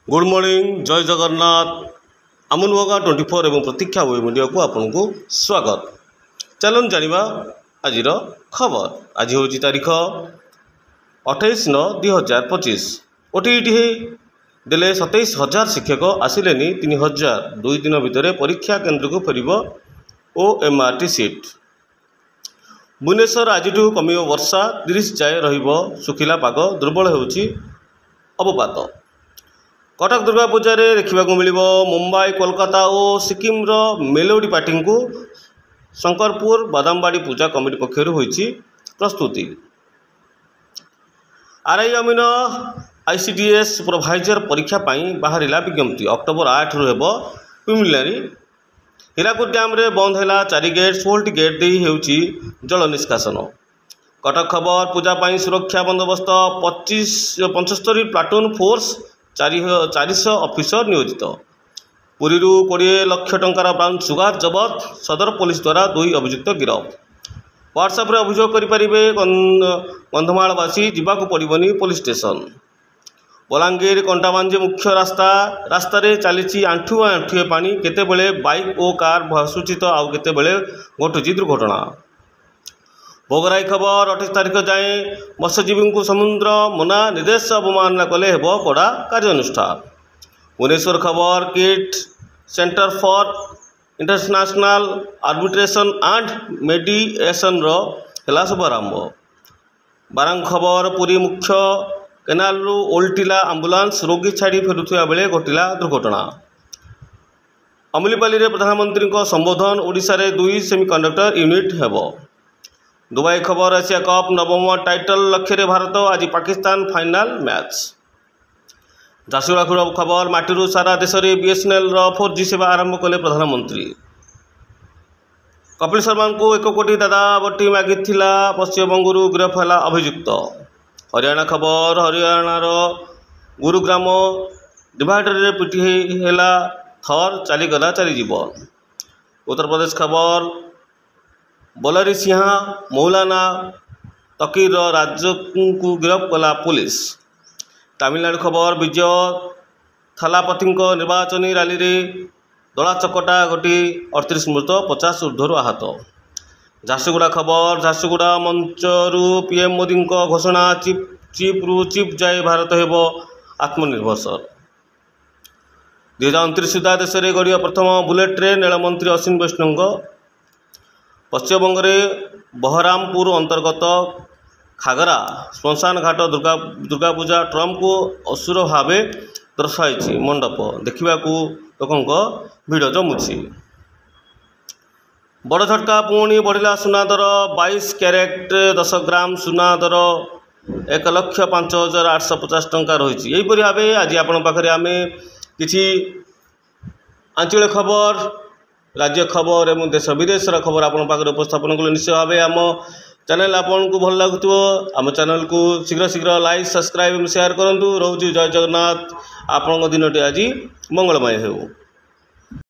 Good morning जय जगन्नाथ आमुनवगा 24 एवं प्रतीक्षा वे media को आपको स्वागत। चलन जानिबा आजिर खबर। आज हूँ तारीख 28/9/2025। ओटीईटी देले 27,000 शिक्षक आसिले 3,000 2 दिन भितर परीक्षा केन्द्र को फेर ओएमआरटी सीट। भुवनेश्वर आज कम वर्षा 30 जाए रुखिला पाग दुर्बल होउछि अवपात। कटक दुर्गा पूजा देखा मिल मुंबई कोलकाता और सिक्किम मेलोडी पार्टी को शंकरपुर बादामबाड़ी पूजा कमिटी पक्षर होइछि प्रस्तुति। आरआई अमीन आईसीडीएस सुपरभाइजर परीक्षा बाहर विज्ञप्ति। अक्टोबर 8 रु हेब प्रिलिमिनारी। हीराकुद डैम रे बंद है 4 गेट 16 गेट दे होउछि जल निष्कासन। कटक खबर पूजा सुरक्षा बंदोबस्त 75 प्लाटून फोर्स 400 ऑफिसर नियोजित। पुरी 20 लाख टंकार ब्राउन सुगार जबत। सदर पुलिस द्वारा 2 अभियुक्त गिरफ। व्हाट्सएप रे अभियोग करें कंधमालवासी जावाक पड़ोनी पुलिस स्टेशन। बलांगीर कंटाबांजी मुख्य रास्ता चली आंठुए आंठुए पानी। केतेबेले बाइक और कार भासुची तो आउ केतेबेले घटुची दुर्घटना। भोगराई खबर 28 तारीख जाए मत्स्यजीवी को समुद्र मना निर्देश अवमानना कले हेब कड़ा कार्यानुष्ठान। भुवनेश्वर खबर kit centre for international arbitration and मेडिएशन है शुभारंभ। बारंग खबर पुरी मुख्य केनाल ओल्टिला आंबुलांस रोगी छाड़ी फेरुवा बेले घटिला दुर्घटना। अमलीपाली प्रधानमंत्री संबोधन। ओडिशा रे 2 सेमिकंडक्टर यूनिट हेब। दुबई खबर एशिया कप नवम टाइटल लक्ष्य भारत आज पाकिस्तान फाइनाल मैच। झारसुगुड़ा खबर माटी सारा देश में बीएसएनएल 4G सेवा आरंभ कले प्रधानमंत्री। कपिल शर्मा को 1 कोटी दादा बटी मागी पश्चिमबंग गिरफ है अभियुक्त। हरियाणा खबर हरियाणार गुरुग्राम डिवाइडर पिटी है थर चलीगला चालीजीवन। उत्तर प्रदेश खबर बलरी सिंह मौलाना तकीर राज्य को गिरफ कला पुलिस। तमिलनाडु खबर विजय थालापति निर्वाचनी रैली रे दला चकटा घटी 38 मृत 50 ऊर्ध्वर आहत। झारसुगुड़ा खबर झारसुगुड़ा मंचरू पीएम मोदी घोषणा चीप चीप जाए भारत हेब आत्मनिर्भरशील। 2029 सुधा देश में गढ़ प्रथम बुलेट ट्रेन। रेलमंत्री अश्विनी वैष्णव। पश्चिमबंग बहरामपुर अंतर्गत खागरा श्मशान घाट दुर्गा पूजा ट्रम्प को असुर भाव दर्शाई मंडप देखा लोकों भिड़ जमुची। बड़ झटका पुणी बढ़ला सुना दर 22 कैरेट 10 ग्राम सुना दर 1,05,850 टंका रही। यहीपरि भाव आज आपण पाखे आम कि आंचलिक खबर राज्य खबर एवं देश विदेश खबर आपण पाखे उपस्थापन कले। निश्चय भाव आम चैनल आपन को भल लगुव आम चैनल को शीघ्र लाइक सब्सक्राइब शेयर करूँ। रोज जय जगन्नाथ। आपण दिनटी आज मंगलमय हो।